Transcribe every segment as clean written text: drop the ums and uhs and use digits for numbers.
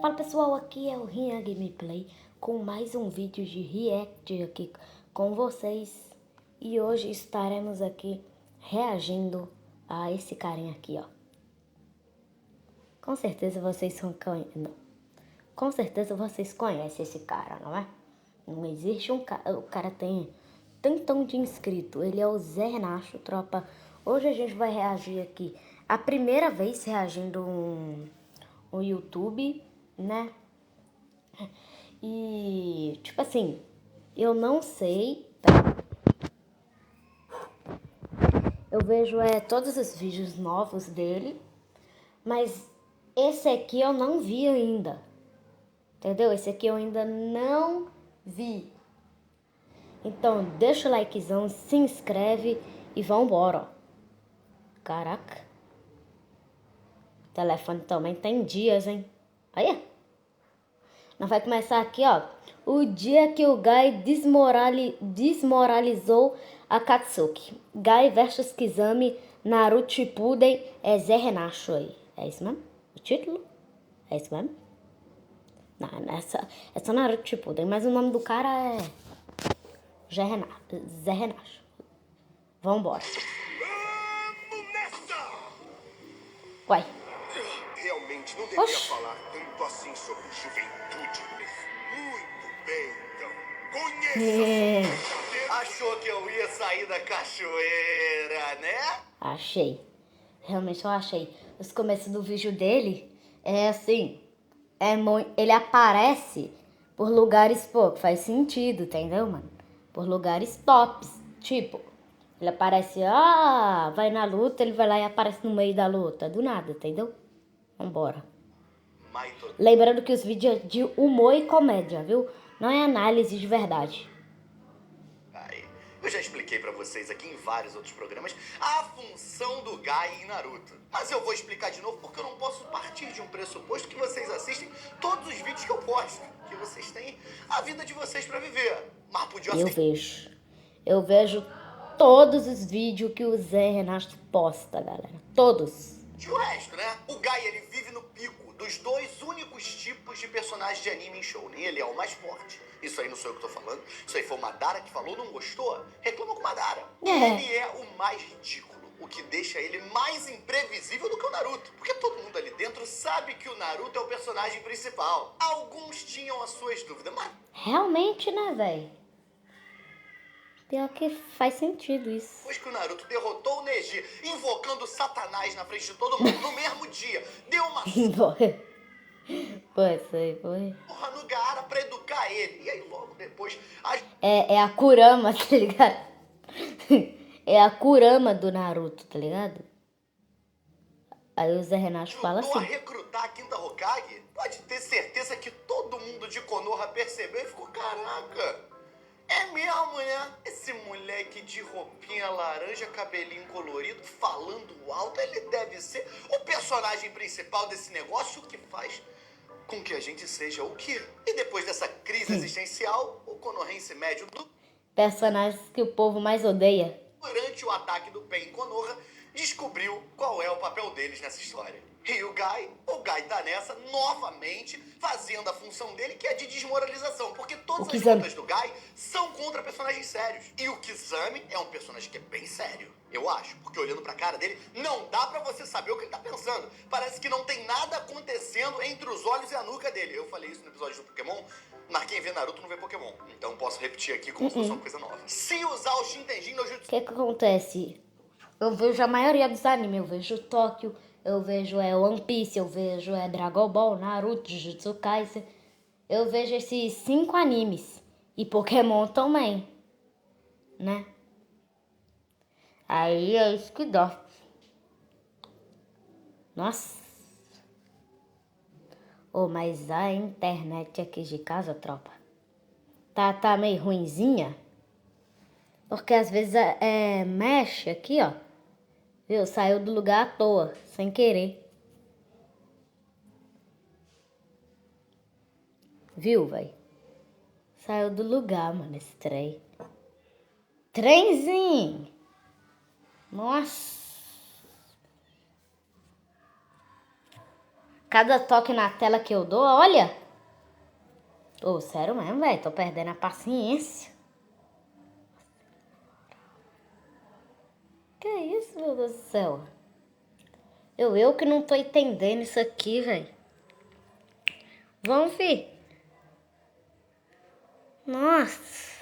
Fala pessoal, aqui é o Rian Gameplay com mais um vídeo de react aqui com vocês. E hoje estaremos aqui reagindo a esse carinha aqui, ó. Com certeza vocês Com certeza vocês conhecem esse cara, não é? Não existe um cara... O cara tem tantão de inscrito. Ele é o Zé Renacho, tropa. Hoje a gente vai reagir aqui. A primeira vez reagindo um YouTube, né? E, tipo assim, eu não sei, tá? Eu vejo todos os vídeos novos dele, mas esse aqui eu não vi ainda, entendeu? Esse aqui eu ainda não vi. Então, deixa o likezão, se inscreve e vambora, ó. Caraca. O telefone também tem dias, hein? Olha. Nós vai começar aqui, ó. O dia que o Gai desmoralizou a Katsuki. Gai versus Kizami, Naruto Shippuden, é Zé Renacho aí. É isso mesmo? O título? É isso mesmo? Não, é só Naruto Shippuden, mas o nome do cara é Zé Renacho. Vambora. Uai. Realmente não devia falar tanto assim sobre juventude. Muito bem, então. Conheça! Achou que eu ia sair da cachoeira, né? Achei. Realmente eu achei. Os começos do vídeo dele é assim. Ele aparece por lugares, pô, que faz sentido, entendeu, mano? Por lugares tops. Tipo, ele aparece, vai na luta, ele vai lá e aparece no meio da luta. Do nada, entendeu? Vambora. Lembrando que os vídeos é de humor e comédia, viu? Não é análise de verdade. Eu já expliquei pra vocês aqui em vários outros programas a função do Gai em Naruto. Mas eu vou explicar de novo porque eu não posso partir de um pressuposto que vocês assistem todos os vídeos que eu posto. Que vocês têm a vida de vocês pra viver. Mas podia ser... Eu vejo todos os vídeos que o Zé Renato posta, galera. Todos. E o resto, né? O Gai, ele vive no pico dos dois únicos tipos de personagens de anime em shounen. Ele é o mais forte. Isso aí não sou eu que tô falando. Isso aí foi o Madara que falou, não gostou? Reclama com o Madara. Ele é o mais ridículo. O que deixa ele mais imprevisível do que o Naruto. Porque todo mundo ali dentro sabe que o Naruto é o personagem principal. Alguns tinham as suas dúvidas, mas... Realmente, né, velho? Pior que faz sentido isso. Depois que o Naruto derrotou o Neji, invocando Satanás na frente de todo mundo no mesmo dia, deu uma Foi. porra no Gaara pra educar ele. E aí logo depois... É a Kurama, tá ligado? É a Kurama do Naruto, tá ligado? Aí o Zé Renato fala assim. A recrutar a quinta Hokage, pode ter certeza que todo mundo de Konoha percebeu e ficou, caraca... É mesmo, né? Esse moleque de roupinha laranja, cabelinho colorido, falando alto, ele deve ser o personagem principal desse negócio, que faz com que a gente seja o quê? E depois dessa crise existencial, o konohense médio do... Personagens que o povo mais odeia. Durante o ataque do Pain em Konoha, descobriu qual é o papel deles nessa história. E o Gai tá nessa novamente fazendo a função dele, que é de desmoralização, porque todas as lutas do Gai são contra personagens sérios. E o Kizami é um personagem que é bem sério, eu acho, porque olhando pra cara dele, não dá pra você saber o que ele tá pensando. Parece que não tem nada acontecendo entre os olhos e a nuca dele. Eu falei isso no episódio do Pokémon, mas quem vê Naruto não vê Pokémon. Então posso repetir aqui como se fosse uma coisa nova. Se usar o Shintenjin no Jutsu... O que acontece? Eu vejo a maioria dos animes, eu vejo Tóquio, eu vejo One Piece, eu vejo Dragon Ball, Naruto, Jujutsu Kaisen. Eu vejo esses 5 animes. E Pokémon também, né? Aí é isso que dá. Nossa. Mas a internet aqui de casa, tropa, tá meio ruinzinha. Porque às vezes mexe aqui, ó. Viu? Saiu do lugar à toa, sem querer. Viu, velho? Saiu do lugar, mano, esse trem. Trenzinho! Nossa! Cada toque na tela que eu dou, olha. Ô, sério mesmo, velho. Tô perdendo a paciência. Que isso, meu Deus do céu? Eu que não tô entendendo isso aqui, velho. Vamos, fi. Nossa.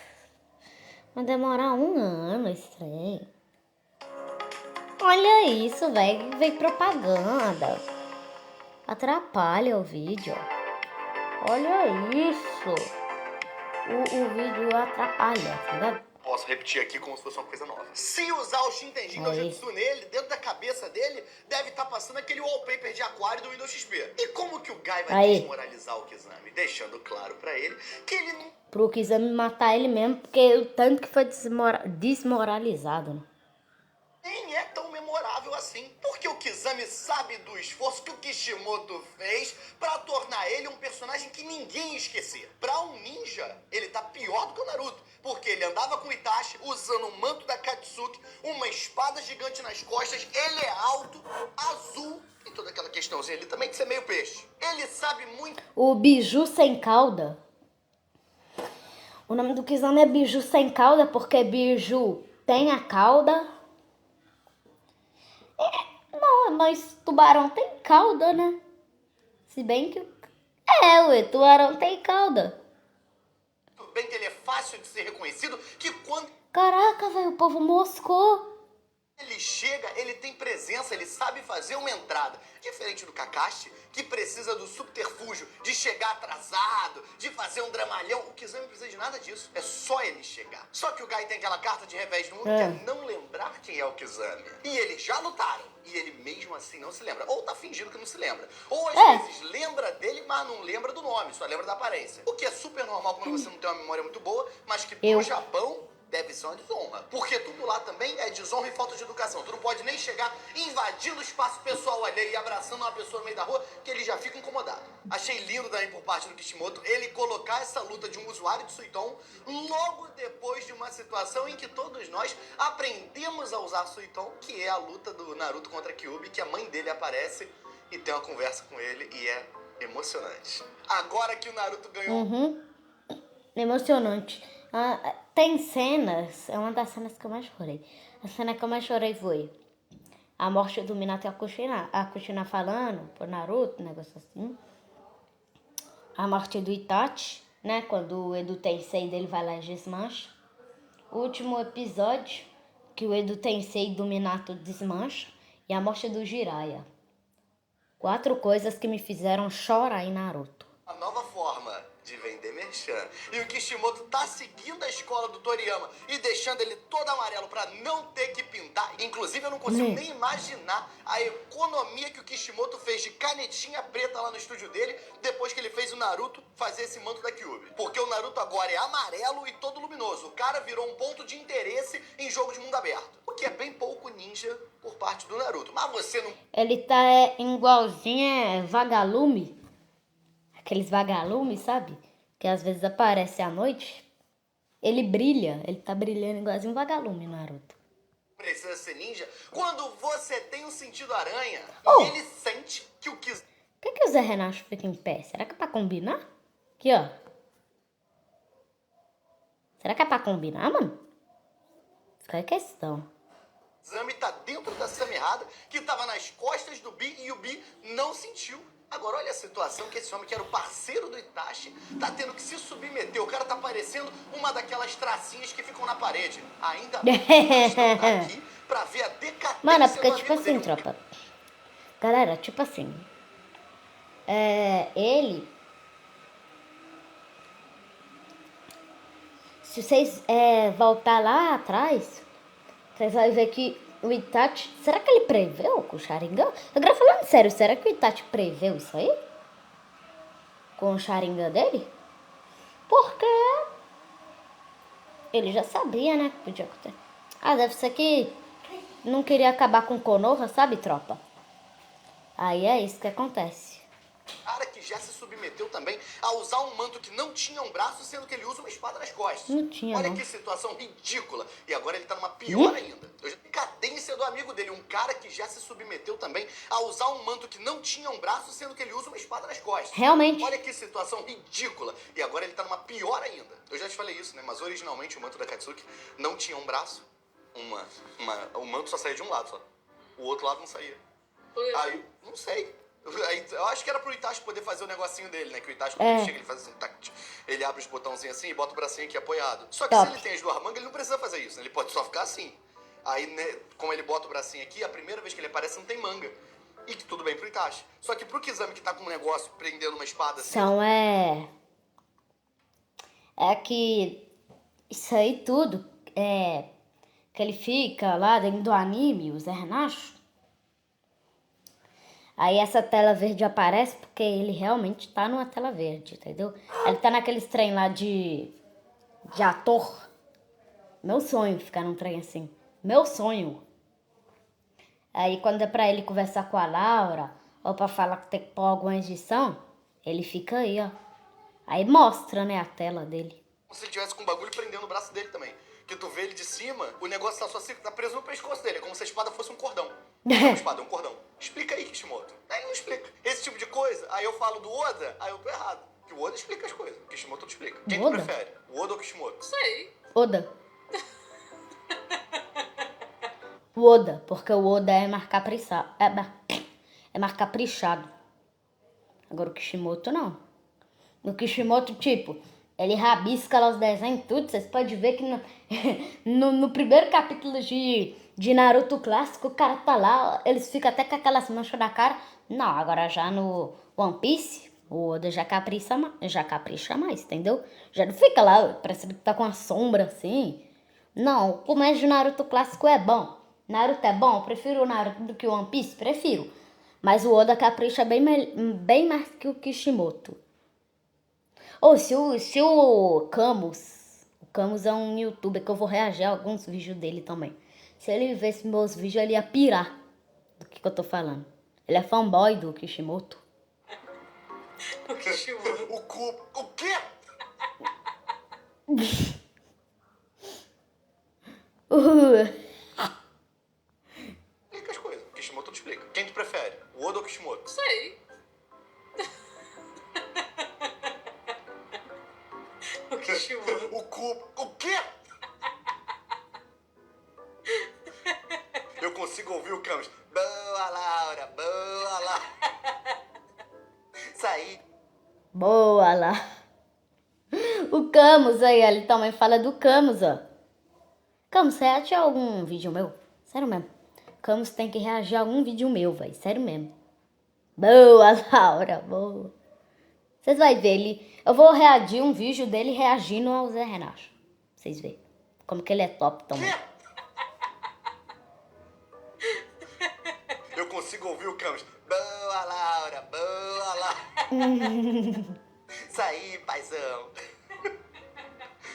Vai demorar 1 ano esse trem. Olha isso, velho. Vem propaganda. Atrapalha o vídeo. Olha isso. O vídeo atrapalha, tá ligado? Posso repetir aqui como se fosse uma coisa nova. Se usar o Shintenjin no Jutsu nele, dentro da cabeça dele, deve estar passando aquele wallpaper de aquário do Windows XP. E como que o Guy vai desmoralizar o Kizami? Deixando claro pra ele que ele não... Pro Kizami matar ele mesmo, porque o tanto que foi desmoralizado, né? Nem é tão memorável assim. Porque o Kizami sabe do esforço que o Kishimoto fez pra tornar ele um personagem que ninguém ia esquecer. Pra um ninja, ele tá pior do que o Naruto. Porque ele andava com o Itachi, usando um manto da Katsuki, uma espada gigante nas costas, ele é alto, azul, e toda aquela questãozinha ali também de ser meio peixe. Ele sabe muito... O Biju sem cauda. O nome do Kizami é Biju sem cauda, porque Biju tem a cauda. Não, mas tubarão tem cauda, né? Se bem que... tubarão tem cauda. Tudo bem que ele é fácil de ser reconhecido, que quando... Caraca, velho, o povo moscou. Ele chega, ele tem presença, ele sabe fazer uma entrada. Diferente do Kakashi, que precisa do subterfúgio, de chegar atrasado, de fazer um dramalhão. O Kizami não precisa de nada disso. É só ele chegar. Só que o Guy tem aquela carta de revés no mundo que é não lembrar quem é o Kizami. E eles já lutaram. E ele mesmo assim não se lembra. Ou tá fingindo que não se lembra. Ou às vezes lembra dele, mas não lembra do nome, só lembra da aparência. O que é super normal quando você não tem uma memória muito boa, mas que pro Japão... deve ser uma desonra. Porque tudo lá também é desonra e falta de educação. Tu não pode nem chegar invadindo o espaço pessoal alheio e abraçando uma pessoa no meio da rua, que ele já fica incomodado. Achei lindo também por parte do Kishimoto ele colocar essa luta de um usuário de Suiton logo depois de uma situação em que todos nós aprendemos a usar Suiton, que é a luta do Naruto contra Kyuubi, que a mãe dele aparece e tem uma conversa com ele e é emocionante. Agora que o Naruto ganhou... Emocionante. Tem cenas, é uma das cenas que eu mais chorei. A cena que eu mais chorei foi a morte do Minato e a Kushina falando pro Naruto, um negócio assim. A morte do Itachi, né, quando o Edo Tensei dele vai lá e desmancha. O último episódio, que o Edo Tensei do Minato desmancha. E a morte do Jiraiya. 4 coisas que me fizeram chorar em Naruto. A nova forma de vender merchan. E o Kishimoto tá seguindo a escola do Toriyama e deixando ele todo amarelo pra não ter que pintar. Inclusive, eu não consigo nem imaginar a economia que o Kishimoto fez de canetinha preta lá no estúdio dele depois que ele fez o Naruto fazer esse manto da Kyuubi. Porque o Naruto agora é amarelo e todo luminoso. O cara virou um ponto de interesse em jogo de mundo aberto. O que é bem pouco ninja por parte do Naruto. Mas você não... Ele tá igualzinho vagalume. Aqueles vagalumes, sabe? Que às vezes aparece à noite. Ele brilha. Ele tá brilhando igualzinho um vagalume, Naruto. Precisa ser ninja quando você tem um sentido aranha e ele sente que o Kiz... Por que o Zé Renato fica em pé? Será que é pra combinar? Aqui, ó. Será que é pra combinar, mano? Fica aí a questão. Zami tá dentro da Samirada que tava nas costas do Bi e o Bi não sentiu. Agora olha a situação que esse homem que era o parceiro do Itachi tá tendo que se submeter. O cara tá parecendo uma daquelas tracinhas que ficam na parede. Ainda bem que nós tá aqui pra ver a decadência. Mano, é porque tipo assim, tropa. Galera, tipo assim. Ele... Se vocês voltar lá atrás, vocês vão ver que o Itachi... Será que ele preveu com o Sharingan? Agora falando sério, será que o Itachi preveu isso aí? Com o Sharingan dele? Porque ele já sabia, né? Que podia acontecer. Deve ser que não queria acabar com Konoha, sabe, tropa? Aí é isso que acontece. cara que já se submeteu também a usar um manto que não tinha um braço, sendo que ele usa uma espada nas costas. Não tinha, Olha não. que situação ridícula. E agora ele tá numa pior ainda. Cadência do amigo dele, um cara que já se submeteu também a usar um manto que não tinha um braço, sendo que ele usa uma espada nas costas. Realmente. Olha que situação ridícula. E agora ele tá numa pior ainda. Eu já te falei isso, né? Mas originalmente o manto da Katsuki não tinha um braço. O manto só saía de um lado só. O outro lado não saía. Aí, não sei. Aí, eu acho que era pro Itachi poder fazer o negocinho dele, né? Que o Itachi, quando ele chega, ele faz assim, tac, ele abre os botãozinhos assim e bota o bracinho aqui apoiado. Só que se ele tem as duas mangas, ele não precisa fazer isso, né? Ele pode só ficar assim. Aí, né, como ele bota o bracinho aqui, a primeira vez que ele aparece não tem manga. E que tudo bem pro Itachi. Só que pro Kizami, que tá com um negócio prendendo uma espada assim... É que isso aí tudo, que ele fica lá dentro do anime, o Zé Renato. Aí essa tela verde aparece porque ele realmente tá numa tela verde, entendeu? Ele tá naqueles trem lá de ator. Meu sonho ficar num trem assim. Meu sonho. Aí quando é pra ele conversar com a Laura, ou pra falar que tem que pôr alguma edição, ele fica aí, ó. Aí mostra, né, a tela dele. Como se ele tivesse com um bagulho prendendo o braço dele também. Que tu vê ele de cima, o negócio tá só assim, tá preso no pescoço dele. É como se a espada fosse um cordão. Não é uma espada, é um cordão. Explica aí, Kishimoto. Aí não explica. Esse tipo de coisa, aí eu falo do Oda, aí eu tô errado. Que o Oda explica as coisas. O Kishimoto não explica. Quem tu prefere? O Oda ou o Kishimoto? Sei. Oda. O Oda, porque o Oda é mais caprichado. É mais caprichado. Agora o Kishimoto não. No Kishimoto, tipo, ele rabisca lá os desenhos e tudo. Vocês podem ver que no primeiro capítulo de Naruto clássico, o cara tá lá, eles ficam até com aquelas manchas na cara. Não, agora já no One Piece, o Oda já capricha mais, entendeu? Já não fica lá, parecendo que tá com uma sombra assim. Não, o começo de Naruto clássico é bom. Naruto é bom, eu prefiro o Naruto do que o One Piece, prefiro. Mas o Oda capricha bem mais que o Kishimoto. Ou se o Camus é um youtuber que eu vou reagir a alguns vídeos dele também. Se ele visse meus vídeos, ele ia pirar do que eu tô falando. Ele é fanboy do Kishimoto. O Kishimoto. O quê? Explica as coisas. O Kishimoto não explica. Quem tu prefere? O Oda ou o Kishimoto? Sei. O Kishimoto. O quê? Eu consigo ouvir o Camus. Boa, Laura. Boa, Laura. Saí. Boa lá. O Camus aí, ele também fala do Camus, ó. Camus, você reage a algum vídeo meu? Sério mesmo. Camus tem que reagir a algum vídeo meu, velho. Sério mesmo. Boa, Laura, boa. Vocês vão ver eu vou reagir um vídeo dele reagindo ao Zé Renato. Vocês verem. Como que ele é top também. Eu consigo ouvir o Camus. Boa, Laura. Boa, Laura. Saí, paizão.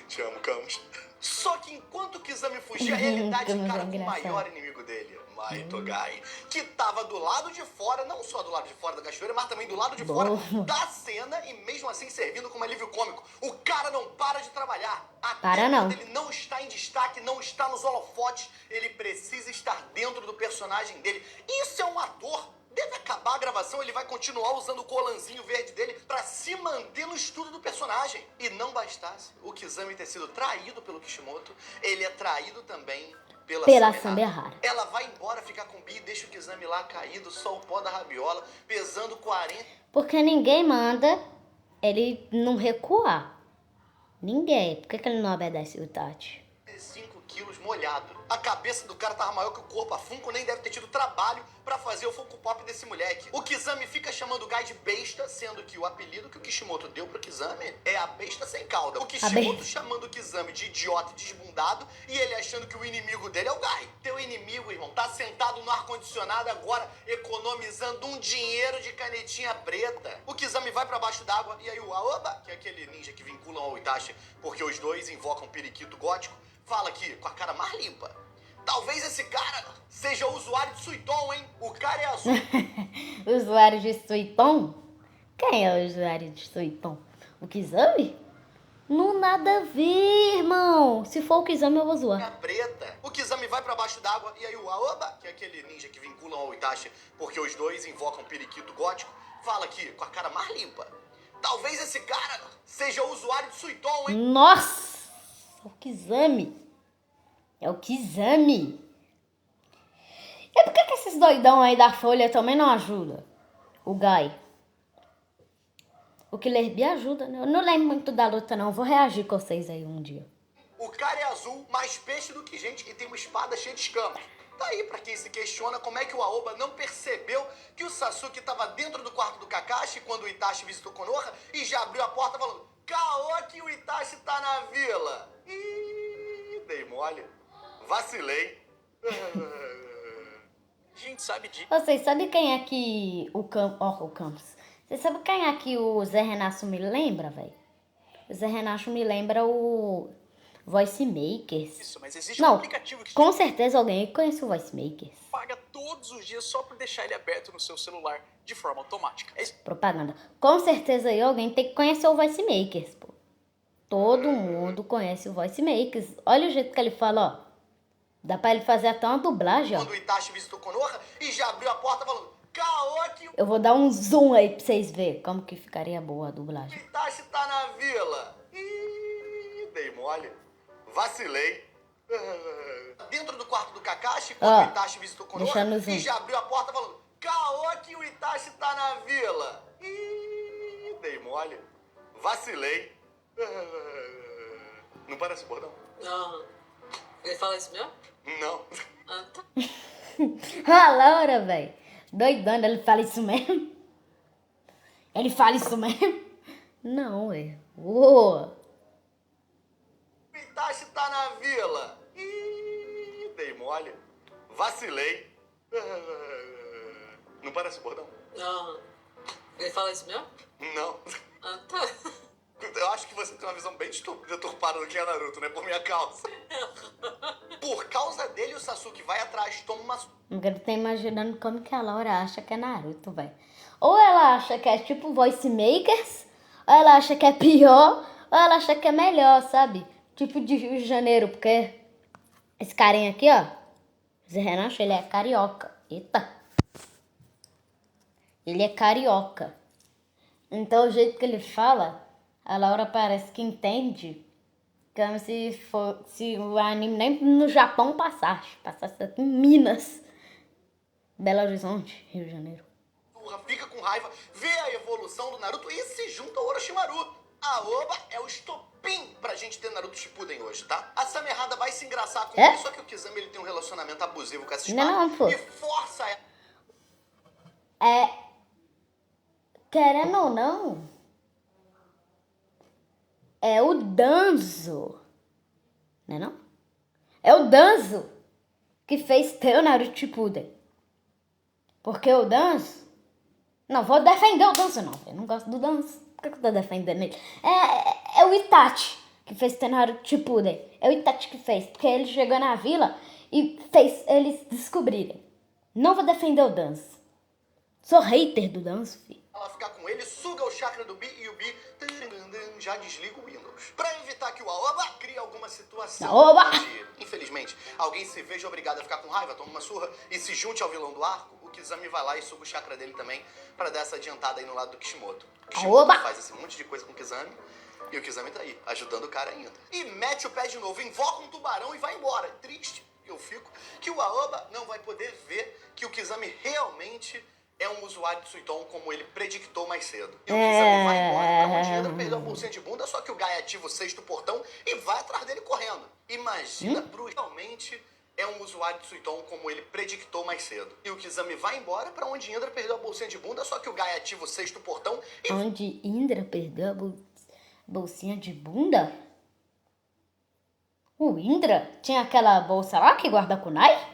Te amo, Camus. Só que enquanto o Kizami fugia, ele dá de cara com o maior inimigo dele, Maitogai, que tava do lado de fora, não só do lado de fora da cachoeira, mas também do lado de fora da cena e mesmo assim servindo como alívio cômico. O cara não para de trabalhar. Até quando ele não está em destaque, não está nos holofotes, ele precisa estar dentro do personagem dele. Isso é um ator. Deve acabar a gravação, ele vai continuar usando o colanzinho verde dele pra se manter no estudo do personagem. E não bastasse o Kizami ter sido traído pelo Kishimoto, ele é traído também pela Samehara. Ela vai embora ficar com o Bi e deixa o Kizami lá caído, só o pó da rabiola, pesando 40... Porque ninguém manda ele não recuar. Ninguém. Por que ele não obedece o Itachi? 5 quilos molhado. A cabeça do cara tava maior que o corpo. A Funko nem deve ter tido trabalho pra fazer o Funko Pop desse moleque. O Kizami fica chamando o Guy de besta, sendo que o apelido que o Kishimoto deu pro Kizami é a besta sem cauda. O Kishimoto chamando o Kizami de idiota e desbundado e ele achando que o inimigo dele é o Guy. Teu inimigo, irmão, tá sentado no ar-condicionado agora, economizando um dinheiro de canetinha preta. O Kizami vai pra baixo d'água e aí o Aoba, que é aquele ninja que vinculam ao Itachi porque os dois invocam periquito gótico, fala aqui com a cara mais limpa. Talvez esse cara seja o usuário de Suiton, hein? O cara é azul. Usuário de Suiton? Quem é o usuário de Suiton? O Kizami? Não nada a ver, irmão. Se for o Kizami, eu vou zoar. preta. O Kizami vai pra baixo d'água e aí o Aoba, que é aquele ninja que vinculam ao Itachi, porque os dois invocam periquito gótico, fala aqui com a cara mais limpa. Talvez esse cara seja o usuário de Suiton, hein? Nossa! É o Kizami. É o Kizami. E por que esses doidão aí da Folha também não ajudam? O Guy. O Killer Bee ajuda, né? Eu não lembro muito da luta, não. Vou reagir com vocês aí um dia. O cara é azul, mais peixe do que gente e tem uma espada cheia de escamas. Tá aí pra quem se questiona como é que o Aoba não percebeu que o Sasuke tava dentro do quarto do Kakashi quando o Itachi visitou Konoha e já abriu a porta falando: caô que o Itachi tá na vila. Ih, dei mole. Vacilei. A gente sabe de... Vocês sabem quem é que o Campos? Vocês sabem quem é que o Zé Renato me lembra, velho? O Zé Renato me lembra o Voice Makers. Isso, mas existe um Não, aplicativo que com certeza alguém conhece o Voice Makers. paga todos os dias só por deixar ele aberto no seu celular de forma automática. Propaganda. Com certeza aí alguém tem que conhecer o Voice Makers, pô. Todo mundo conhece o Voice Makers. Olha o jeito que ele fala, ó. Dá pra ele fazer até uma dublagem, ó. Quando o Itachi visitou Konoha e já abriu a porta falando: caô que o Eu vou dar um zoom aí pra vocês verem como que ficaria boa a dublagem. Itachi tá na vila. Ih, dei mole. Vacilei. Dentro do quarto do Kakashi, quando Ó, o Itachi visitou Konoha deixa no zoom. e já abriu a porta falando: caô que o Itachi tá na vila. Ih, dei mole. Vacilei. Não parece bordão? Não. Ele fala isso mesmo? Não. Ah, tá. Ah, Laura, velho. Doidona, ele fala isso mesmo? Ele fala isso mesmo? Não, ué. Uou. O Itachi tá na vila. Ih, dei mole. Vacilei. Não parece bordão? Não. Ele fala isso mesmo? Não. Ah, tá. Eu acho que você tem uma visão bem deturpada do que é Naruto, né? Por minha causa. Por causa dele, o Sasuke vai atrás, toma uma... Agora tá imaginando como que a Laura acha que é Naruto, velho. Ou ela acha que é tipo Voice Makers, ou ela acha que é pior, ou ela acha que é melhor, sabe? Tipo de Rio de Janeiro, porque esse carinha aqui, ó, Zé Renato, ele é carioca. Eita. Ele é carioca. Então o jeito que ele fala, a Laura parece que entende como se o anime nem no Japão passasse aqui em Minas, Belo Horizonte, Rio de Janeiro. Fica com raiva, vê a evolução do Naruto e se junta ao Orochimaru. A Oba é o estopim pra gente ter Naruto Shippuden hoje, tá? A Sam errada vai se engraçar com ele, só que o Kizami ele tem um relacionamento abusivo com essa espada Não, pô. e força ela. Querendo ou não, é o Danzo, né não? É o Danzo que fez ter o Naruto Shippuden. Porque o Danzo... Não, vou defender o Danzo não, eu não gosto do Danzo. Por que eu tô defendendo ele? É o Itachi que fez ter Naruto Shippuden. É o Itachi que fez, porque ele chegou na vila e fez eles descobrirem. Não vou defender o Danzo. Sou hater do Danzo, filho. Ela ficar com ele, suga o chakra do Bi e o Bi já desliga o Windows. Pra evitar que o Aoba crie alguma situação Aoba! onde, infelizmente, alguém se veja obrigado a ficar com raiva, toma uma surra e se junte ao vilão do arco, o Kizami vai lá e suga o chakra dele também pra dar essa adiantada aí no lado do Kishimoto. O Kishimoto Aoba! faz esse monte de coisa com o Kizami e o Kizami tá aí, ajudando o cara ainda. E mete o pé de novo, invoca um tubarão e vai embora. Triste que eu fico que o Aoba não vai poder ver que o Kizami realmente é um usuário de Suiton, como ele predictou mais cedo. E o Kizami vai embora pra onde entra, perdeu a bolsinha de bunda, só que o Gai ativa o sexto portão e vai atrás dele correndo. Imagina, realmente é um usuário de Suiton, como ele predictou mais cedo. E o Kizami vai embora pra onde Indra perdeu a bolsinha de bunda, só que o Gai ativa o sexto portão e... Onde Indra perdeu a bolsinha de bunda? O Indra tinha aquela bolsa lá que guarda kunai?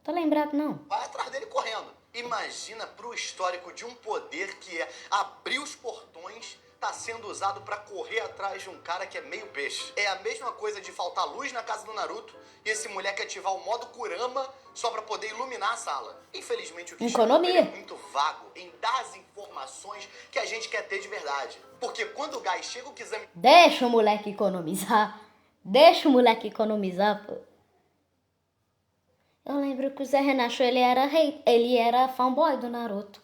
Tô lembrado, não. vai atrás dele correndo. Imagina pro histórico de um poder que é abrir os portões tá sendo usado pra correr atrás de um cara que é meio peixe. É a mesma coisa de faltar luz na casa do Naruto e esse moleque ativar o modo Kurama só pra poder iluminar a sala. Infelizmente, o Kishimoto Economia. é muito vago em dar as informações que a gente quer ter de verdade. Porque quando o Gai chega, o Kizami... Deixa o moleque economizar. Deixa o moleque economizar, pô. Eu lembro que o Zé Renato, ele era fanboy do Naruto.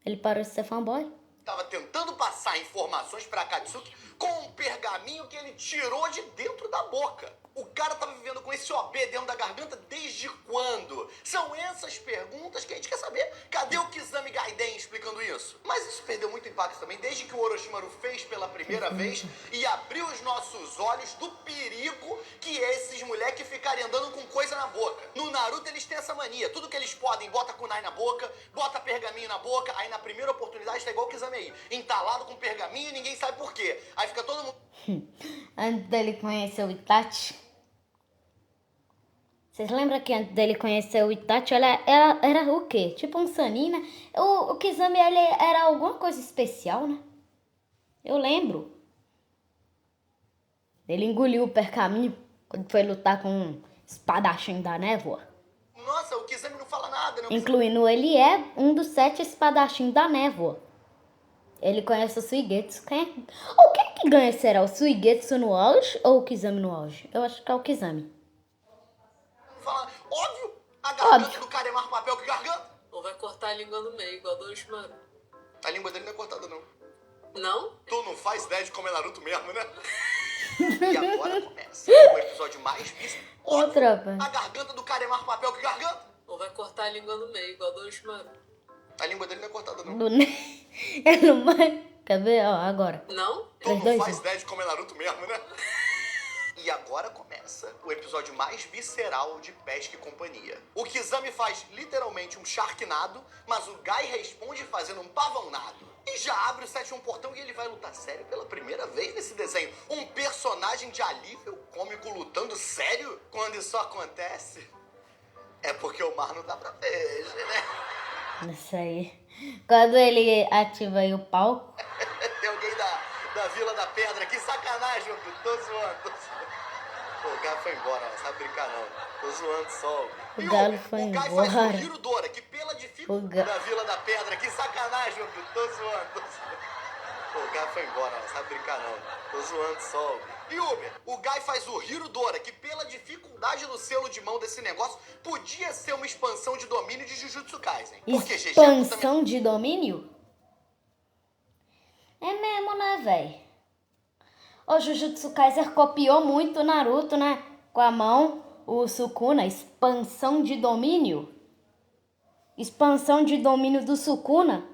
Ele parou de ser fanboy. Tava tentando passar informações pra Akatsuki com um pergaminho que ele tirou de dentro da boca. O cara tava vivendo com esse OB dentro da garganta desde quando? São essas perguntas que a gente quer saber. Cadê o Kizami Gaiden explicando isso? Mas isso perdeu muito impacto também desde que o Orochimaru fez pela primeira vez e abriu os nossos olhos do perigo que é esses moleques ficarem andando com coisa na boca. No Naruto eles têm essa mania. Tudo que eles podem, bota kunai na boca, bota pergaminho na boca, aí na primeira oportunidade tá igual o Kizami aí, entalado com pergaminho e ninguém sabe por quê. Aí fica todo mundo... Antes dele conhecer o Itachi. Vocês lembram que antes dele conhecer o Itachi, era o quê? Tipo um Sanin, né? O Kizami, ele era alguma coisa especial, né? Eu lembro. Ele engoliu o pergaminho quando foi lutar com um espadachim da névoa. Nossa, o Kizami não fala nada, né? Incluindo, ele é um dos 7 espadachins da névoa. Ele conhece o Suigetsu. Quem que ganha será? O Suigetsu no auge ou o Kizami no auge? Eu acho que é o Kizami. Fala, óbvio, a garganta Óbvio. do cara é mais papel que garganta. Ou vai cortar a língua no meio, igual do Orochimaru. A língua dele não é cortada, não. Não? Tu não faz ideia de como é Naruto mesmo, né? E agora começa o episódio mais visto. Outra, velho. A garganta do cara é mais papel que garganta. Ou vai cortar a língua no meio, igual do Orochimaru. A língua dele não é cortada, não. Ele não vai... Quer ver? Ó, agora. Não? Tu não 3, 2, faz 1. ideia de como é Naruto mesmo, né? E agora começa o episódio mais visceral de Pesca e Companhia. O Kizami faz literalmente um Sharknado, mas o Gai responde fazendo um pavãonado. E já abre o sétimo portão e ele vai lutar sério pela primeira vez nesse desenho. Um personagem de alívio cômico lutando sério? Quando isso acontece, é porque o mar não dá pra peixe, né? Isso aí. Quando ele ativa aí o pau... Tem alguém da Vila da Pedra, que sacanagem, tô zoando, tô zoando. Pô, o Gai foi embora, não sabe brincar não. Tô zoando só. O Galo foi O Gai faz embora. o Hiro Dora, que pela dificuldade Ga- da Vila da Pedra, que sacanagem, tô zoando, tô zoando. Pô, o Gai foi embora, não sabe brincar não. Tô zoando só. E Uber, o Gai faz o Hiro Dora, que pela dificuldade no selo de mão desse negócio, podia ser uma expansão de domínio de Jujutsu Kaisen. Porque GG também... Expansão de domínio? É mesmo, né, véi? O Jujutsu Kaisen copiou muito o Naruto, né? Com a mão, o Sukuna, expansão de domínio. Expansão de domínio do Sukuna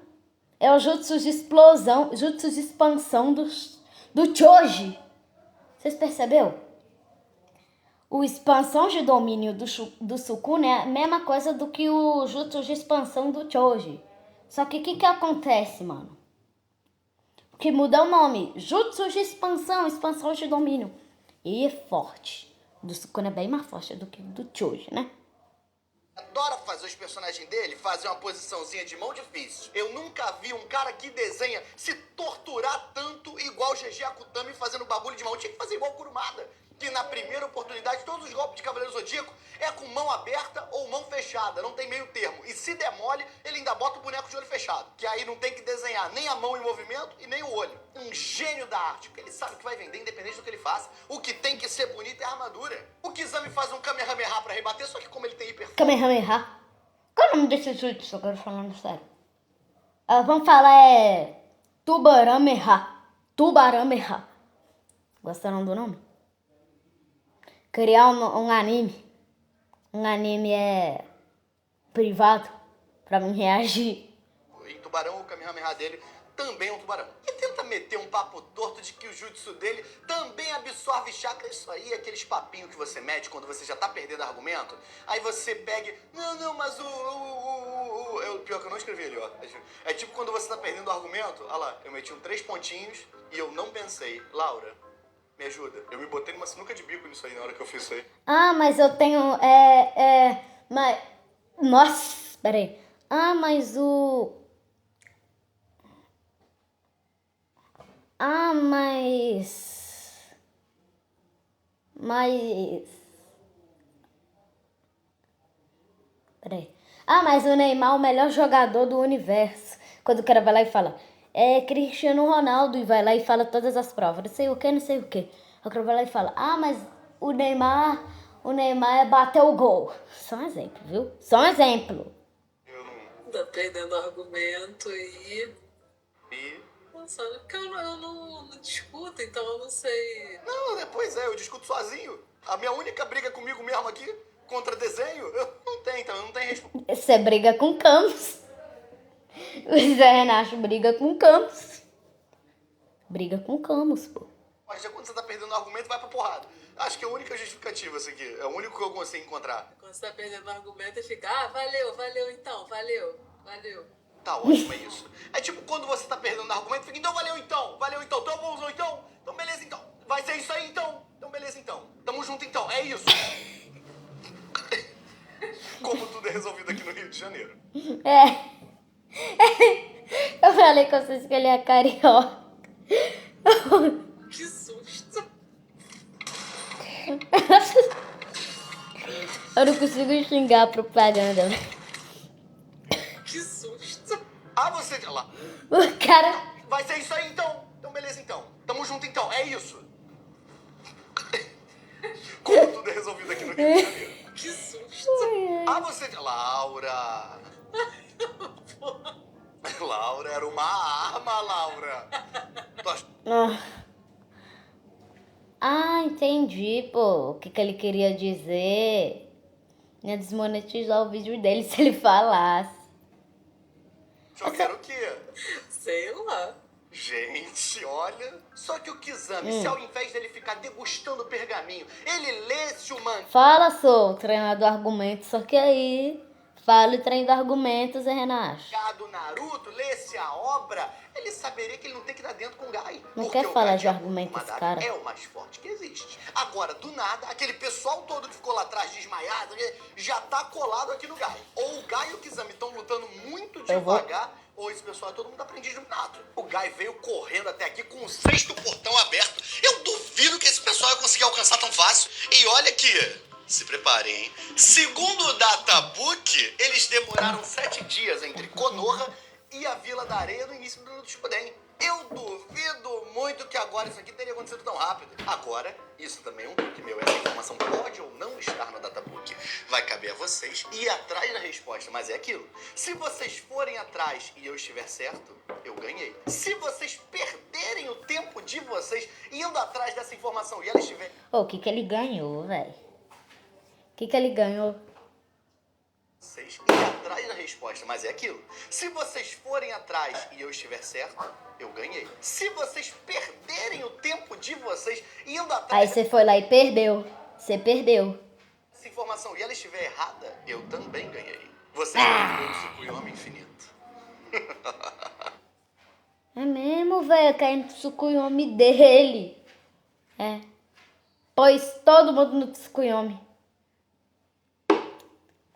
é o jutsu de explosão, jutsu de expansão do Choji. Vocês perceberam? O expansão de domínio do Sukuna é a mesma coisa do que o jutsu de expansão do Choji. Só que o que acontece, mano? Que muda o nome. Jutsu de expansão, expansão de domínio. E é forte. O do Sukuna é bem mais forte do que o do Choji, né? Adora fazer os personagens dele fazer uma posiçãozinha de mão difícil. Eu nunca vi um cara que desenha se torturar tanto igual o GG Akutami fazendo bagulho de mão. Tinha que fazer igual o Kurumada, que na primeira oportunidade todos os golpes de Cavaleiro Zodíaco é com mão aberta ou mão fechada, não tem meio termo. E se der mole, ele ainda bota o boneco de olho fechado, que aí não tem que desenhar nem a mão em movimento e nem o olho. Um gênio da arte, porque ele sabe que vai vender independente do que ele faça. O que tem que ser bonito é a armadura. O Kizami faz um Kamehameha pra rebater, só que como ele tem hiper... Kamehameha. Qual é o nome desse jutsu? Agora falando sério. Vamos falar Tubarameha. Tubarameha. Gostaram do nome? Criar um anime. Um anime privado pra mim reagir. Em Tubarão, o Kamehameha dele também é um tubarão. E tenta meter um papo torto de que o jutsu dele também absorve chakra. Isso aí é aqueles papinhos que você mete quando você já tá perdendo argumento. Aí você pega... Não, mas pior que eu não escrevi ali, ó. É tipo quando você tá perdendo o argumento. Olha lá, eu meti 3 pontinhos e eu não pensei. Laura, me ajuda. Eu me botei numa sinuca de bico nisso aí na hora que eu fiz isso aí. Ah, mas eu tenho... Mas... Nossa, peraí. Ah, mas o... Ah, mas... Peraí. Ah, mas o Neymar é o melhor jogador do universo. Quando o cara vai lá e fala, é Cristiano Ronaldo, e vai lá e fala todas as provas, não sei o que, não sei o que. O cara vai lá e fala, ah, mas o Neymar bateu o gol. Só um exemplo, viu? Só um exemplo. Eu não. Tá perdendo argumento e. E. Nossa, porque eu não discuto, então eu não sei. Não, pois é, eu discuto sozinho. A minha única briga comigo mesmo aqui, contra desenho, eu não tenho, então eu não tenho resposta. Você briga com Campos. O Zé Renato briga com Campos. Briga com Campos, pô. Mas já quando você tá perdendo argumento, vai pra porrada. Acho que é a única justificativa isso aqui. É o único que eu consigo encontrar. Quando você tá perdendo argumento e fica, valeu então, valeu. Tá ótimo, é isso. É tipo quando você tá perdendo argumento, fica, então, tão bonzão então beleza então. Vai ser isso aí então beleza então. Tamo junto então, é isso. Como tudo é resolvido aqui no Rio de Janeiro. É. Eu falei com vocês que ele é carioca. Que susto! Eu não consigo xingar a propaganda. Que susto! Ah, você... Lá. O cara... Vai ser isso aí então. Então beleza então. Tamo junto então, é isso. Como tudo é resolvido aqui no Rio de Janeiro. Que susto! Ah, você... Laura. Laura, era uma arma, Laura. Tu ach- Ah, entendi, pô. O que ele queria dizer? Ia desmonetizar o vídeo dele se ele falasse. Achou que era o quê? Sei lá. Gente, olha. Só que o Kizami, se ao invés dele ficar degustando o pergaminho, ele lesse o mangá Fala, sou treinador argumentos, só que aí... Fala e treina argumentos, Zé Renato. do Naruto, lesse a obra, ele saberia que ele não tem que dar dentro com o Gai. Não Porque quer o falar Gai de argumento Madara esse cara. é o mais forte que existe. Agora, do nada, aquele pessoal todo que ficou lá atrás desmaiado, já tá colado aqui no Gai. Ou o Gai e o Kizami estão lutando muito devagar, ou esse pessoal é todo mundo aprendiz de nada. O Gai veio correndo até aqui com o sexto portão aberto. Eu duvido que esse pessoal vai conseguir alcançar tão fácil. E olha que... Se preparem, hein? Segundo o Databook, eles demoraram 7 dias entre Konoha e a Vila da Areia no início do Shippuden. Eu duvido muito que agora isso aqui teria acontecido tão rápido. Agora, isso também é um truque meu. Essa informação pode ou não estar no Databook. Vai caber a vocês ir atrás da resposta, mas é aquilo. Se vocês forem atrás e eu estiver certo, eu ganhei. Se vocês perderem o tempo de vocês indo atrás dessa informação e ela estiver... Ô, o que ele ganhou, velho? O que ele ganhou? Vocês ir atrás da resposta, mas é aquilo. Se vocês forem atrás e eu estiver certo, eu ganhei. Se vocês perderem o tempo de vocês indo atrás Aí você foi lá e perdeu. Você perdeu. dessa informação e ela estiver errada, eu também ganhei. Vocês ganharam o Tsukuyomi infinito. É mesmo, velho, caindo no Tsukuyomi dele. É. Pôs todo mundo no Tsukuyomi.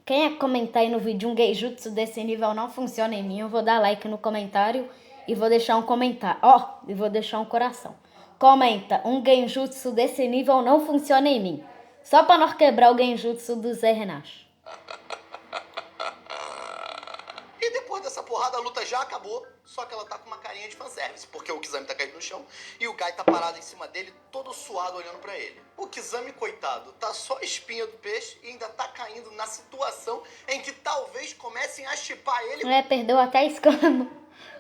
Quem é comentar aí no vídeo um Genjutsu desse nível não funciona em mim, eu vou dar like no comentário e vou deixar um comentário. E vou deixar um coração. Comenta, um Genjutsu desse nível não funciona em mim. Só pra nós quebrar o Genjutsu do Zé Renato. E depois dessa porrada, a luta já acabou, só que ela tá com uma carinha de fanservice, porque o Kizami tá caído no chão e o Gai tá parado em cima dele, todo suado, olhando pra ele. O Kizami, coitado, tá só a espinha do peixe e ainda tá caindo na situação em que talvez comecem a chipar ele É, perdeu até a escama.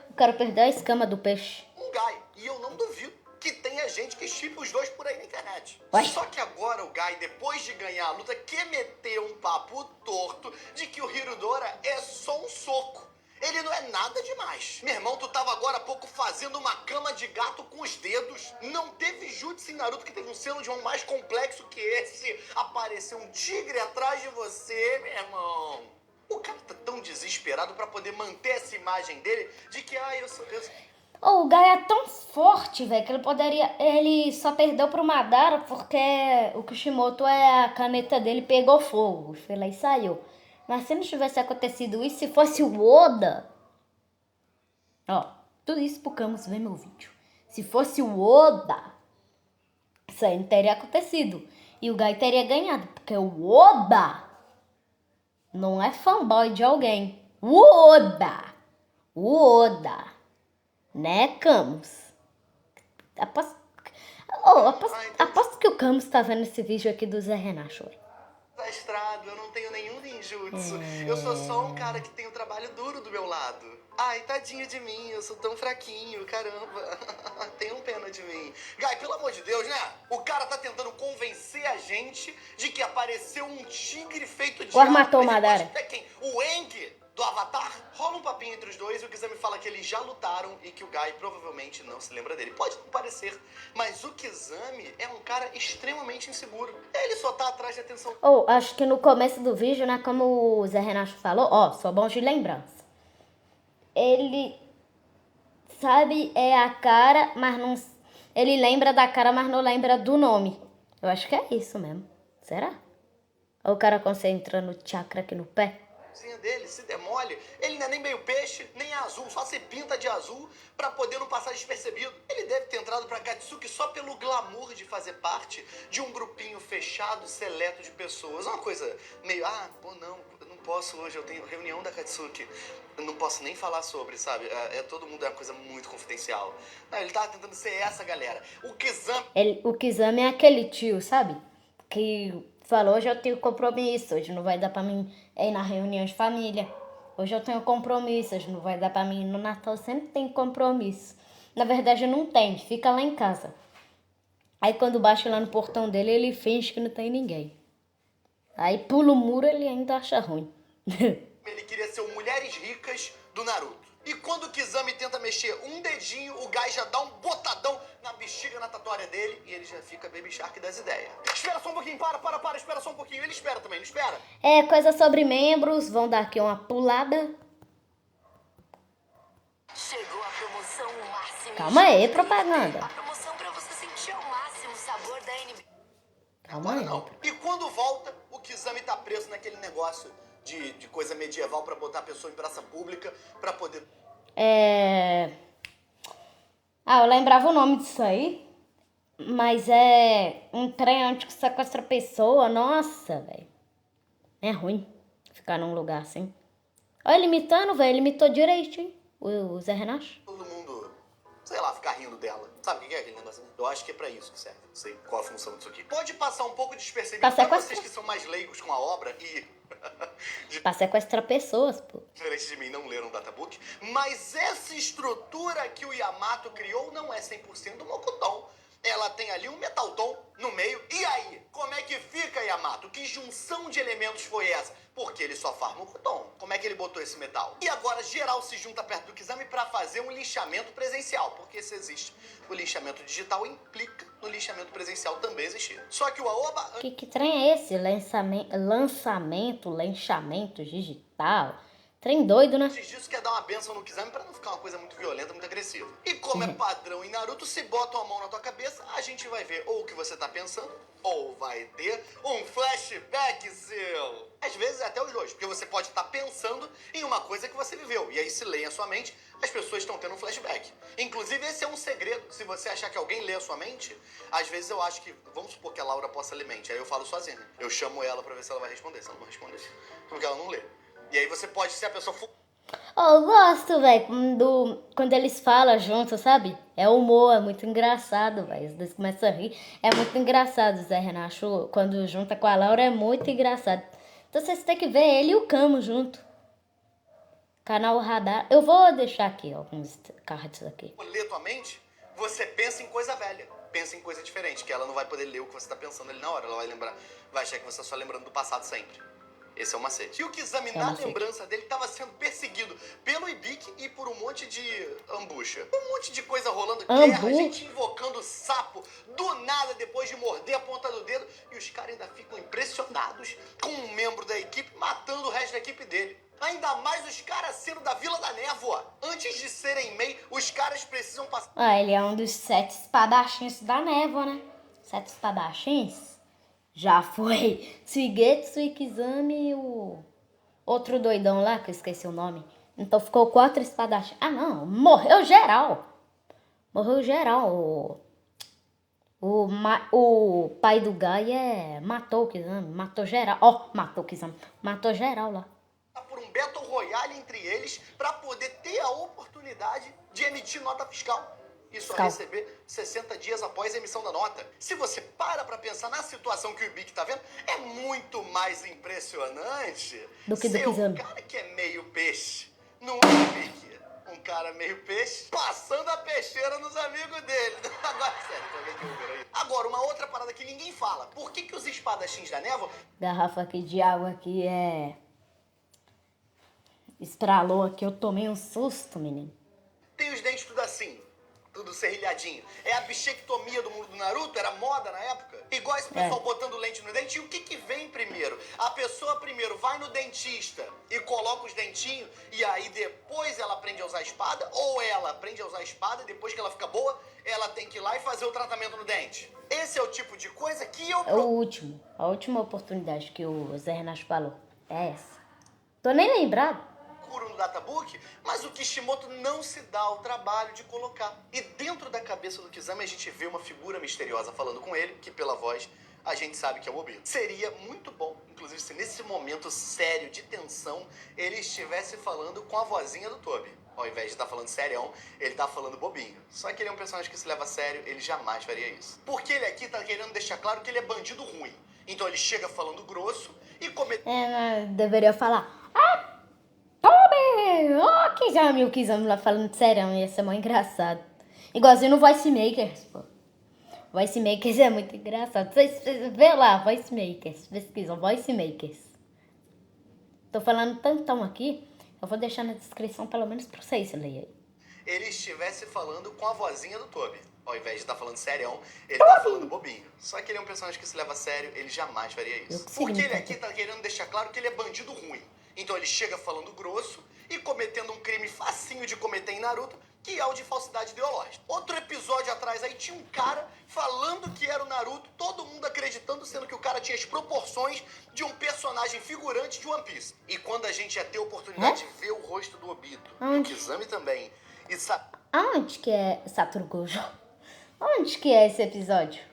O cara perdeu a escama do peixe. com o Gai. E eu não duvido que tenha gente que chipa os dois por aí na internet. Ué? Só que agora o Gai, depois de ganhar a luta, quer meter um papo torto de que o Hirudora é só um soco. Ele não é nada demais. Meu irmão, tu tava agora há pouco fazendo uma cama de gato com os dedos. Não teve jutsu em Naruto que teve um selo de um mais complexo que esse. Apareceu um tigre atrás de você, meu irmão. O cara tá tão desesperado pra poder manter essa imagem dele de que, eu sou... O Gai é tão forte, velho, que ele poderia... Ele só perdeu pro Madara porque o Kishimoto, a caneta dele pegou fogo. Foi lá e saiu. Mas se não tivesse acontecido isso, se fosse o Oda... Tudo isso pro Camus ver meu vídeo. Se fosse o Oda, isso aí não teria acontecido. E o Guy teria ganhado, porque o Oda não é fanboy de alguém. O Oda, né, Camus? Aposto que o Camus tá vendo esse vídeo aqui do Zé Renato. Desastrado, eu não tenho nenhum ninjutsu. Eu sou só um cara que tem um trabalho duro do meu lado. Ai, tadinho de mim, eu sou tão fraquinho, caramba. Tenham pena de mim. Guy, pelo amor de Deus, né? O cara tá tentando convencer a gente de que apareceu um tigre feito de Quase aço. matou o Mas Madara. é quem? O Aang do Avatar? Rola um papinho entre os dois e o Kizami fala que eles já lutaram e que o Guy provavelmente não se lembra dele. Pode não parecer, mas o Kizami é um cara extremamente inseguro. Ele só tá atrás de atenção. Acho que no começo do vídeo, né, como o Zé Renato falou, sou bom de lembrança. Ele sabe a cara, mas não... Ele lembra da cara, mas não lembra do nome. Eu acho que é isso mesmo. Será? Ou o cara concentra no chakra aqui no pé? Dele se demole, ele não é nem meio peixe, nem azul, só se pinta de azul pra poder não passar despercebido. Ele deve ter entrado pra Katsuki só pelo glamour de fazer parte de um grupinho fechado, seleto de pessoas. Uma coisa meio, não, eu não posso hoje, eu tenho reunião da Katsuki. Eu não posso nem falar sobre, sabe? Todo mundo é uma coisa muito confidencial. Não, ele tava tentando ser essa galera. O Kizami é aquele tio, sabe? Que falou, hoje eu tenho compromisso, hoje não vai dar pra mim ir na reunião de família. Hoje eu tenho compromisso, hoje não vai dar pra mim ir no Natal, sempre tem compromisso. Na verdade não tem, fica lá em casa. Aí quando baixa lá no portão dele, ele finge que não tem ninguém. Aí pula o muro, ele ainda acha ruim. Ele queria ser o Mulheres Ricas do Naruto. E quando o Kizami tenta mexer um dedinho, o Guy já dá um botadão na bexiga natatória dele e ele já fica Baby Shark das ideias. Espera só um pouquinho, para, espera só um pouquinho. Ele espera também, não espera? Coisa sobre membros, vão dar aqui uma pulada. Chegou a promoção máxima. Calma aí, propaganda. A promoção pra você sentir ao máximo o sabor da NBA. Calma aí. Não. E quando volta, o Kizami tá preso naquele negócio de coisa medieval pra botar a pessoa em praça pública pra poder... eu lembrava o nome disso aí. Mas é um trem onde que sequestra a pessoa. Nossa, velho. É ruim ficar num lugar assim. Olha ele imitando, velho. Ele imitou direito, hein? O Zé Renato. Todo mundo, sei lá, ficar rindo dela. Sabe o que é aquele negócio? Eu acho que é pra isso que serve. Não sei qual a função disso aqui. Pode passar um pouco despercebido pra vocês que são mais leigos com a obra e... Pra sequestrar pessoas, pô. Diferente de mim, não leram o databook. Mas essa estrutura que o Yamato criou não é 100% do Mokuton. Ela tem ali um Metalton no meio. E aí? Como é que fica, Yamato? Que junção de elementos foi essa? Porque ele só farma o Kuton. Como é que ele botou esse metal? E agora geral se junta perto do Kizami pra fazer um linchamento presencial. Porque se existe o linchamento digital, implica no linchamento presencial também existir. Só que o Aoba... Que trem é esse? Linchamento digital? Trem doido, né? Antes disso, quer dar uma benção no Kizami pra não ficar uma coisa muito violenta, muito agressiva. E como é padrão em Naruto, se botam a mão na tua cabeça, a gente vai ver ou o que você tá pensando, ou vai ter um flashback seu. Às vezes é até os dois, porque você pode estar pensando em uma coisa que você viveu. E aí, se lê a sua mente, as pessoas estão tendo um flashback. Inclusive, esse é um segredo. Se você achar que alguém lê a sua mente, às vezes eu acho que... Vamos supor que a Laura possa ler mente. Aí eu falo sozinho. Eu chamo ela pra ver se ela vai responder. Se ela não responder, porque ela não lê. E aí você pode ser a pessoa... Eu gosto, velho, quando eles falam juntos, sabe? É humor, é muito engraçado, velho. Os dois começam a rir. É muito engraçado, o Zé Renato, quando junta com a Laura, é muito engraçado. Então vocês têm que ver ele e o Camo junto. Canal Radar. Eu vou deixar aqui alguns cards aqui. Lê tua mente, você pensa em coisa velha. Pensa em coisa diferente, que ela não vai poder ler o que você tá pensando ali na hora. Ela vai lembrar, vai achar que você tá só lembrando do passado sempre. Esse é o macete. E o Kizami, na lembrança dele, estava sendo perseguido pelo Ibiki e por um monte de ambucha. Um monte de coisa rolando, guerra, gente invocando sapo do nada depois de morder a ponta do dedo. E os caras ainda ficam impressionados com um membro da equipe matando o resto da equipe dele. Ainda mais os caras sendo da Vila da Névoa. Antes de serem Mei, os caras precisam passar... Ele é um dos 7 espadachins da névoa, né? 7 espadachins? Já foi Suigetsu, Ikizami e o outro doidão lá, que eu esqueci o nome. Então ficou 4 espadachins. Ah, não, morreu geral. Morreu geral. O pai do Guy matou o Kizami. Matou geral. Matou o Kizami. Matou geral lá. Por um Battle Royale entre eles para poder ter a oportunidade de emitir nota fiscal. E só receber 60 dias após a emissão da nota. Se você para pensar na situação que o Ibiki tá vendo, é muito mais impressionante do que do ser Kizami. Um cara que é meio peixe, não é o Ibiki. Um cara meio peixe, passando a peixeira nos amigos dele. Agora, sério, pra ver que eu aí. Agora, uma outra parada que ninguém fala. Por que os espadachins da névoa... Garrafa aqui de água aqui estralou aqui, eu tomei um susto, menino. Tem os dentes tudo assim, tudo serrilhadinho. É a bichectomia do mundo do Naruto, era moda na época. Igual esse pessoal botando lente no dente. E o que vem primeiro? A pessoa primeiro vai no dentista e coloca os dentinhos e aí depois ela aprende a usar a espada? Ou ela aprende a usar a espada e depois que ela fica boa, ela tem que ir lá e fazer o tratamento no dente? Esse é o tipo de coisa que eu... A última oportunidade que o Zé Renato falou. É essa. Tô nem lembrado. No databook, mas o Kishimoto não se dá o trabalho de colocar. E dentro da cabeça do Kizami a gente vê uma figura misteriosa falando com ele, que pela voz a gente sabe que é o Obito. Seria muito bom, inclusive, se nesse momento sério de tensão ele estivesse falando com a vozinha do Tobi. Ao invés de estar falando serião, ele tá falando bobinho. Só que ele é um personagem que se leva a sério, ele jamais faria isso. Porque ele aqui tá querendo deixar claro que ele é bandido ruim. Então ele chega falando grosso e deveria falar... Tobi! O Kizami lá falando sério, ia ser mó engraçado. Igualzinho no Voice Makers, pô. Voice Makers é muito engraçado. Vocês vê lá, Voice Makers. Pesquisam, Voice Makers. Tô falando tantão aqui, eu vou deixar na descrição pelo menos pra vocês lerem aí. Ele estivesse falando com a vozinha do Tobi. Ao invés de estar falando serião, ele tá falando bobinho. Só que ele é um personagem que se leva a sério, ele jamais faria isso. Porque ele aqui tá querendo deixar claro que ele é bandido ruim. Então ele chega falando grosso e cometendo um crime facinho de cometer em Naruto, que é o de falsidade ideológica. Outro episódio atrás aí tinha um cara falando que era o Naruto, todo mundo acreditando, sendo que o cara tinha as proporções de um personagem figurante de One Piece. E quando a gente ia ter a oportunidade de ver o rosto do Obito, do Kizami também, e aonde que é Satoru Gojo? Onde que é esse episódio?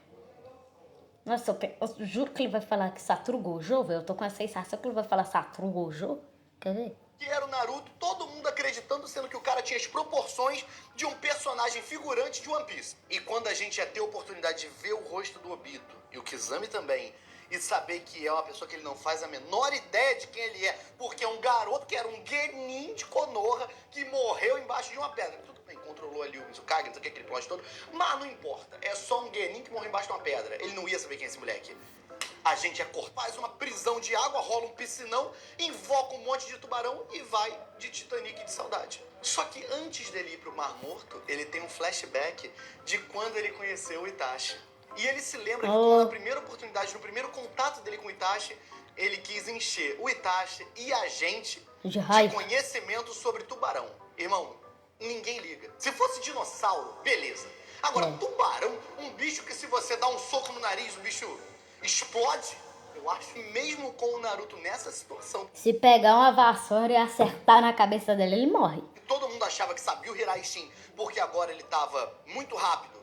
Nossa, eu juro que ele vai falar que Satoru Gojo, velho. Eu tô com a sensação que ele vai falar Satoru Gojo. Quer ver? Que era o Naruto, todo mundo acreditando, sendo que o cara tinha as proporções de um personagem figurante de One Piece. E quando a gente ia ter a oportunidade de ver o rosto do Obito, e o Kizami também, e saber que é uma pessoa que ele não faz a menor ideia de quem ele é, porque é um garoto que era um genin de Konoha que morreu embaixo de uma pedra. Tudo bem, controlou ali o Mizukage, não sei o que, aquele plot todo, mas não importa. É só um genin que morreu embaixo de uma pedra. Ele não ia saber quem é esse moleque. A gente faz uma prisão de água, rola um piscinão, invoca um monte de tubarão e vai de Titanic de saudade. Só que antes dele ir pro Mar Morto, ele tem um flashback de quando ele conheceu o Itachi. E ele se lembra que na primeira oportunidade, no primeiro contato dele com o Itachi, ele quis encher o Itachi e a gente de conhecimento sobre tubarão. Irmão, ninguém liga. Se fosse dinossauro, beleza. Agora, tubarão, um bicho que se você dá um soco no nariz, o bicho explode. Eu acho que mesmo com o Naruto nessa situação, se pegar uma vassoura e acertar na cabeça dele, ele morre. Todo mundo achava que sabia o Hiraishin, porque agora ele tava muito rápido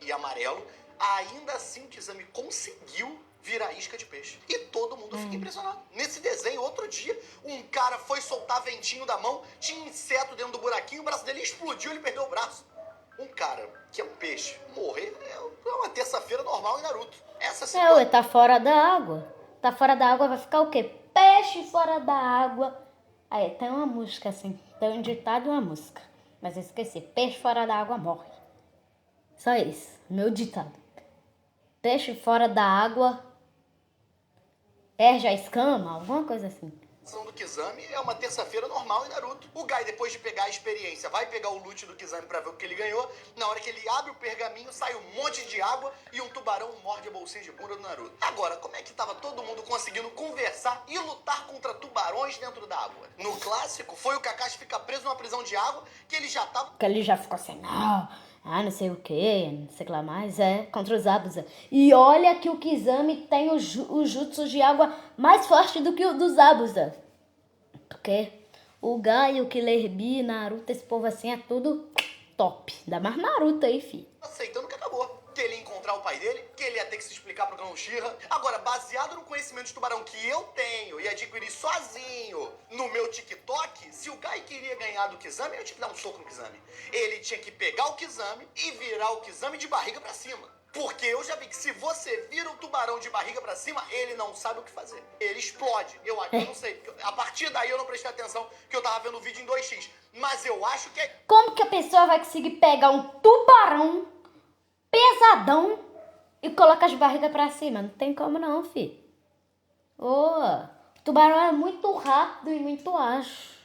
e amarelo. Ainda assim, o Kizami conseguiu virar isca de peixe. E todo mundo fica impressionado. Nesse desenho, outro dia, um cara foi soltar ventinho da mão, tinha um inseto dentro do buraquinho, o braço dele explodiu, ele perdeu o braço. Um cara que é um peixe morrer é uma terça-feira normal em Naruto. Essa situação... tá fora da água. Tá fora da água, vai ficar o quê? Peixe fora da água. Aí, tem uma música assim, tem um ditado e uma música. Mas eu esqueci, peixe fora da água morre. Só isso, meu ditado. Peixe fora da água perde a escama, alguma coisa assim. do Kizami é uma terça-feira normal em Naruto. O Gai, depois de pegar a experiência, vai pegar o loot do Kizami pra ver o que ele ganhou. Na hora que ele abre o pergaminho, sai um monte de água e um tubarão morde a bolsinha de bunda do Naruto. Agora, como é que tava todo mundo conseguindo conversar e lutar contra tubarões dentro da água? No clássico, foi o Kakashi ficar preso numa prisão de água que ele já tava... Que ele já ficou assim, não sei o que, não sei o que lá mais, contra os Abusa. E olha que o Kizami tem o jutsu de água mais forte do que o dos Abusa. Porque o Gai, o Killer Bee, Naruto, esse povo assim, é tudo top. Dá mais Naruto aí, fi. Aceitando que acabou. Que ele ia encontrar o pai dele, que ele ia ter que se explicar pro Cão Shira. Agora, baseado no conhecimento de tubarão que eu tenho e adquiri sozinho no meu TikTok, se o Guy queria ganhar do Kizami, eu tinha que dar um soco no Kizami. Ele tinha que pegar o Kizami e virar o Kizami de barriga pra cima. Porque eu já vi que se você vira o tubarão de barriga pra cima, ele não sabe o que fazer. Ele explode. Eu não sei. A partir daí eu não prestei atenção que eu tava vendo o vídeo em 2x. Mas eu acho que é... Como que a pessoa vai conseguir pegar um tubarão pesadão e colocar as barrigas pra cima? Não tem como não, fi. O tubarão é muito rápido e muito ágil.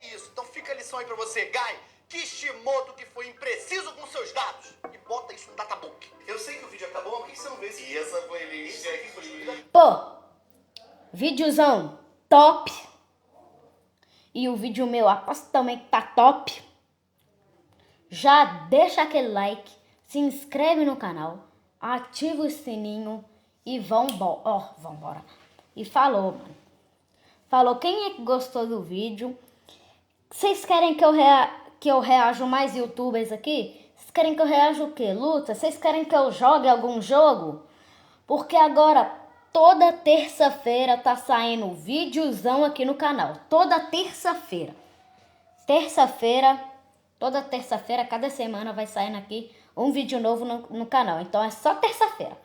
Isso. Então fica a lição aí pra você, Guy. Kishimoto que foi impreciso com seus dados. E bota isso no databook. Eu sei que o vídeo acabou, mas por que você não vê esse? E essa foi ele. Pô, videozão top. E o vídeo meu, aposto também que tá top. Já deixa aquele like, se inscreve no canal, ativa o sininho e vambora. E falou, mano. Falou, quem é que gostou do vídeo? Vocês querem que eu reaja mais youtubers aqui? Vocês querem que eu reaja o quê? Luta? Vocês querem que eu jogue algum jogo? Porque agora, toda terça-feira tá saindo videozão aqui no canal. Toda terça-feira. Toda terça-feira, cada semana vai saindo aqui um vídeo novo no canal. Então é só terça-feira.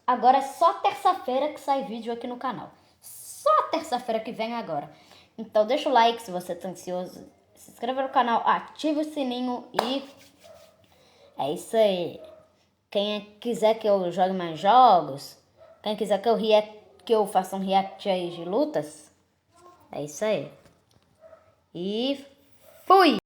Agora é só terça-feira que sai vídeo aqui no canal. Só terça-feira que vem agora. Então deixa o like se você tá ansioso. Se inscreva no canal, ative o sininho e... é isso aí. Quem quiser que eu jogue mais jogos, quem quiser que eu faça um react aí de lutas, é isso aí. E fui!